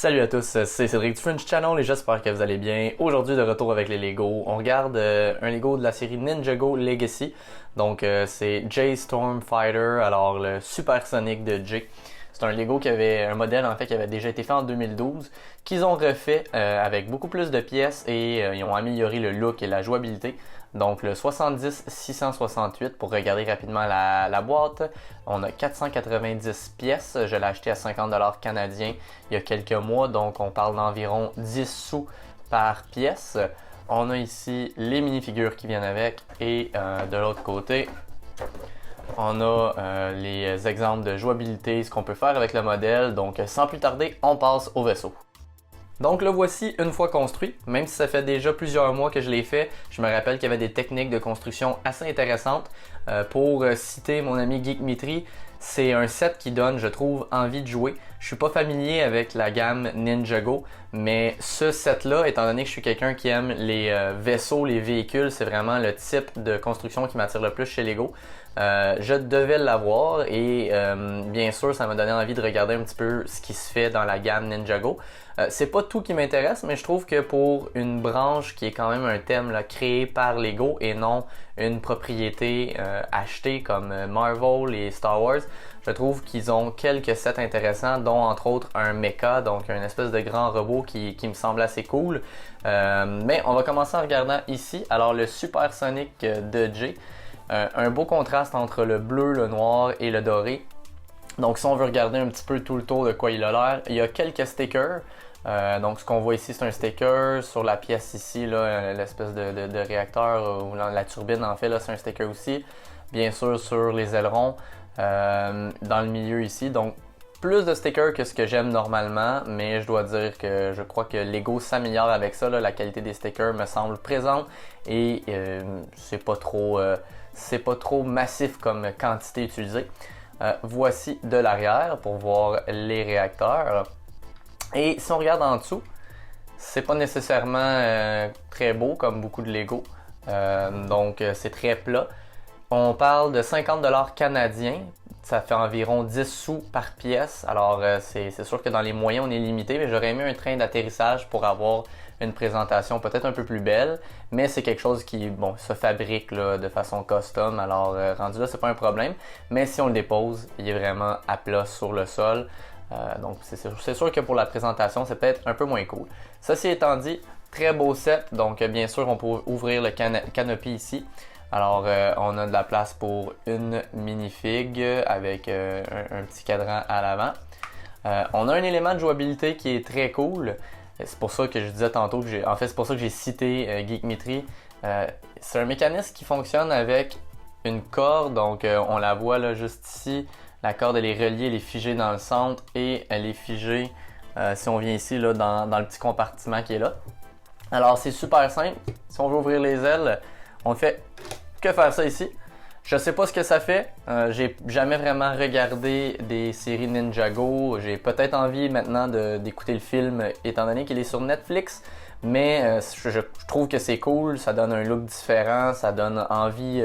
Salut à tous, c'est Cédric du French Channel et j'espère que vous allez bien. Aujourd'hui de retour avec les Lego. On regarde un Lego de la série Ninjago Legacy. Donc c'est Jay Stormfighter, alors le supersonique de Jay. C'est un Lego qui avait un modèle en fait qui avait déjà été fait en 2012, qu'ils ont refait avec beaucoup plus de pièces et ils ont amélioré le look et la jouabilité. Donc le 70668 pour regarder rapidement la boîte, on a 490 pièces, je l'ai acheté à 50$ canadiens il y a quelques mois, donc on parle d'environ 10 sous par pièce. On a ici les minifigures qui viennent avec et de l'autre côté, on a les exemples de jouabilité, ce qu'on peut faire avec le modèle. Donc sans plus tarder, on passe au vaisseau. Donc le voici une fois construit, même si ça fait déjà plusieurs mois que je l'ai fait, je me rappelle qu'il y avait des techniques de construction assez intéressantes. Pour citer mon ami Geekmetry, c'est un set qui donne, je trouve, envie de jouer. Je suis pas familier avec la gamme Ninjago, mais ce set-là, étant donné que je suis quelqu'un qui aime les vaisseaux, les véhicules, c'est vraiment le type de construction qui m'attire le plus chez Lego. Je devais l'avoir et bien sûr ça m'a donné envie de regarder un petit peu ce qui se fait dans la gamme Ninjago. C'est pas tout qui m'intéresse, mais je trouve que pour une branche qui est quand même un thème là, créé par Lego et non une propriété achetée comme Marvel et Star Wars, je trouve qu'ils ont quelques sets intéressants, dont entre autres un mecha, donc une espèce de grand robot qui me semble assez cool. Mais on va commencer en regardant ici. Alors le supersonique de Jay. Un beau contraste entre le bleu, le noir et le doré. Donc si on veut regarder un petit peu tout le tour de quoi il a l'air, il y a quelques stickers. Donc ce qu'on voit ici c'est un sticker, sur la pièce ici, l'espèce de réacteur ou la turbine en fait, là c'est un sticker aussi. Bien sûr sur les ailerons, dans le milieu ici. Donc plus de stickers que ce que j'aime normalement, mais je dois dire que je crois que Lego s'améliore avec ça. Là, la qualité des stickers me semble présente et c'est pas trop massif comme quantité utilisée. Voici de l'arrière pour voir les réacteurs. Et si on regarde en dessous, c'est pas nécessairement très beau comme beaucoup de Lego. Donc c'est très plat. On parle de 50$ canadiens. Ça fait environ 10 sous par pièce. Alors c'est sûr que dans les moyens on est limité, mais j'aurais aimé un train d'atterrissage pour avoir une présentation peut-être un peu plus belle, mais c'est quelque chose qui se fabrique là, de façon custom, alors rendu là c'est pas un problème, mais si on le dépose, il est vraiment à plat sur le sol, donc c'est sûr que pour la présentation c'est peut-être un peu moins cool. Ceci étant dit, très beau set, donc bien sûr on peut ouvrir le canopy ici. Alors on a de la place pour une minifig avec un petit cadran à l'avant. On a un élément de jouabilité qui est très cool. C'est pour ça que je disais tantôt que c'est pour ça que j'ai cité Geekmetry. C'est un mécanisme qui fonctionne avec une corde, donc on la voit là juste ici. La corde elle est reliée, elle est figée dans le centre et elle est figée si on vient ici là, dans le petit compartiment qui est là. Alors c'est super simple. Si on veut ouvrir les ailes, on fait que faire ça ici. Je sais pas ce que ça fait, j'ai jamais vraiment regardé des séries Ninjago, j'ai peut-être envie maintenant d'écouter le film étant donné qu'il est sur Netflix, mais je trouve que c'est cool, ça donne un look différent, ça donne envie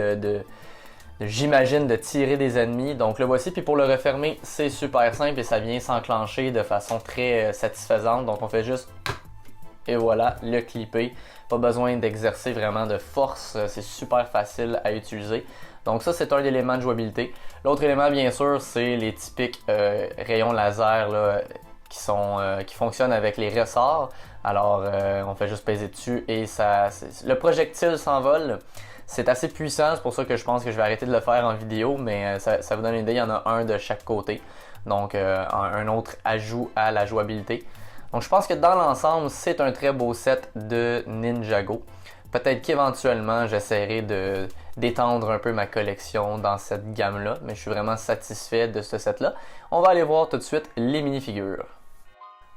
j'imagine de tirer des ennemis, donc le voici, puis pour le refermer c'est super simple et ça vient s'enclencher de façon très satisfaisante, donc on fait juste et voilà, le clipper, pas besoin d'exercer vraiment de force, c'est super facile à utiliser. Donc ça c'est un élément de jouabilité. L'autre élément bien sûr c'est les typiques rayons laser là, qui fonctionnent avec les ressorts. Alors on fait juste peser dessus et le projectile s'envole. C'est assez puissant, c'est pour ça que je pense que je vais arrêter de le faire en vidéo, mais ça vous donne une idée, il y en a un de chaque côté. Donc un autre ajout à la jouabilité. Donc je pense que dans l'ensemble c'est un très beau set de Ninjago. Peut-être qu'éventuellement j'essaierai d'étendre un peu ma collection dans cette gamme-là, mais je suis vraiment satisfait de ce set-là. On va aller voir tout de suite les minifigures.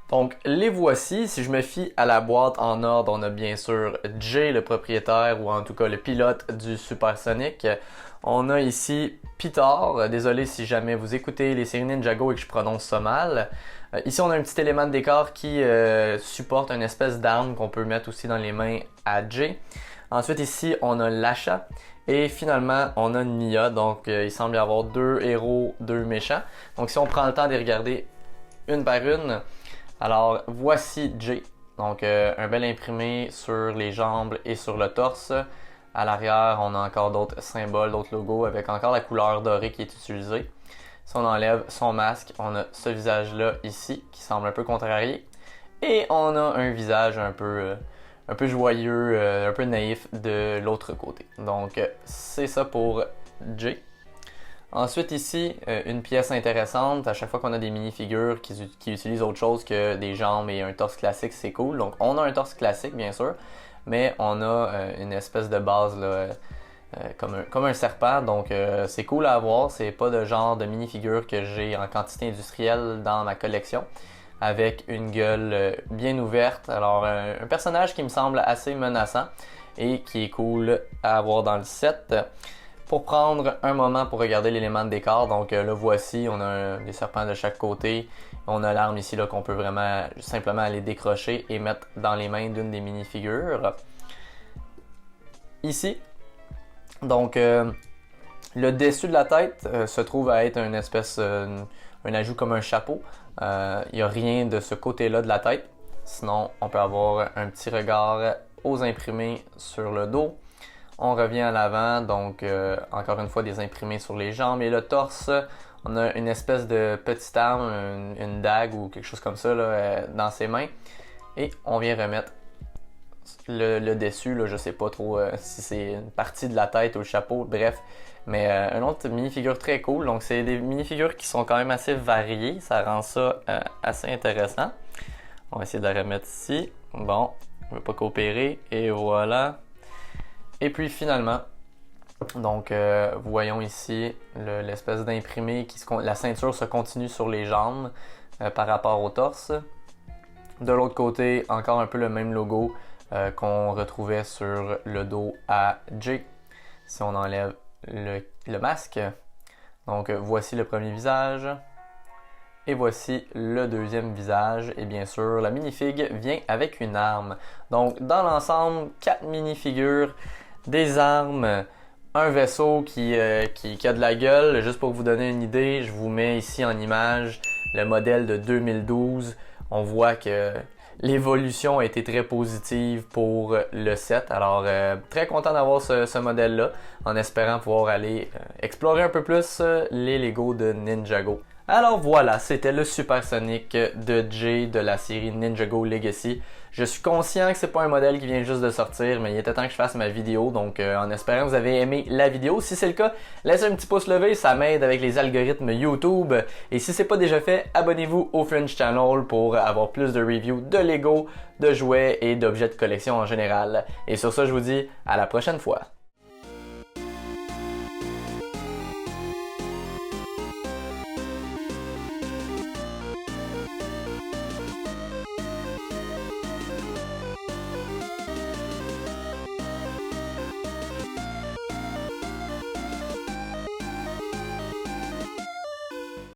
Donc les voici, si je me fie à la boîte en ordre, on a bien sûr Jay, le propriétaire, ou en tout cas le pilote du Supersonic. On a ici Pitar, désolé si jamais vous écoutez les séries Ninjago et que je prononce ça mal. Ici on a un petit élément de décor qui supporte une espèce d'arme qu'on peut mettre aussi dans les mains à Jay. Ensuite ici on a l'achat et finalement on a Nia, donc il semble y avoir deux héros, deux méchants. Donc si on prend le temps de les regarder une par une, Alors voici Jay. Donc un bel imprimé sur les jambes et sur le torse. À l'arrière, on a encore d'autres symboles, d'autres logos avec encore la couleur dorée qui est utilisée. Si on enlève son masque, on a ce visage-là ici qui semble un peu contrarié. Et on a un visage un peu joyeux, un peu naïf de l'autre côté. Donc c'est ça pour Jay. Ensuite ici, une pièce intéressante, à chaque fois qu'on a des mini-figures qui utilisent autre chose que des jambes et un torse classique, c'est cool. Donc on a un torse classique bien sûr, mais on a une espèce de base là, comme un serpent, donc c'est cool à avoir. C'est pas de genre de mini-figure que j'ai en quantité industrielle dans ma collection, avec une gueule bien ouverte. Alors un personnage qui me semble assez menaçant et qui est cool à avoir dans le set. Pour prendre un moment pour regarder l'élément de décor, donc le voici, on a des serpents de chaque côté, on a l'arme ici là qu'on peut vraiment simplement aller décrocher et mettre dans les mains d'une des mini-figures. Ici, donc le dessus de la tête se trouve à être une espèce, un ajout comme un chapeau. Il n'y a rien de ce côté-là de la tête, sinon on peut avoir un petit regard aux imprimés sur le dos. On revient à l'avant, donc encore une fois des imprimés sur les jambes et le torse. On a une espèce de petite arme, une dague ou quelque chose comme ça là, dans ses mains. Et on vient remettre le dessus, là, je sais pas trop si c'est une partie de la tête ou le chapeau, bref. Mais une autre mini-figure très cool, donc c'est des mini-figures qui sont quand même assez variées, ça rend ça assez intéressant. On va essayer de la remettre ici. Bon, on ne veut pas coopérer, et voilà. Et puis finalement, donc voyons ici l'espèce d'imprimé, la ceinture se continue sur les jambes par rapport au torse. De l'autre côté, encore un peu le même logo qu'on retrouvait sur le dos à Jay. Si on enlève le masque. Donc voici le premier visage. Et voici le deuxième visage. Et bien sûr, la minifig vient avec une arme. Donc dans l'ensemble, 4 minifigures, des armes, un vaisseau qui a de la gueule. Juste pour vous donner une idée, je vous mets ici en image le modèle de 2012. On voit que l'évolution a été très positive pour le set. Alors très content d'avoir ce modèle-là, en espérant pouvoir aller explorer un peu plus les Lego de Ninjago. Alors voilà, c'était le Supersonic de Jay de la série Ninjago Legacy. Je suis conscient que c'est pas un modèle qui vient juste de sortir, mais il était temps que je fasse ma vidéo, donc en espérant que vous avez aimé la vidéo. Si c'est le cas, laissez un petit pouce levé, ça m'aide avec les algorithmes YouTube. Et si c'est pas déjà fait, abonnez-vous au Fringe Channel pour avoir plus de reviews de Lego, de jouets et d'objets de collection en général. Et sur ça, je vous dis à la prochaine fois.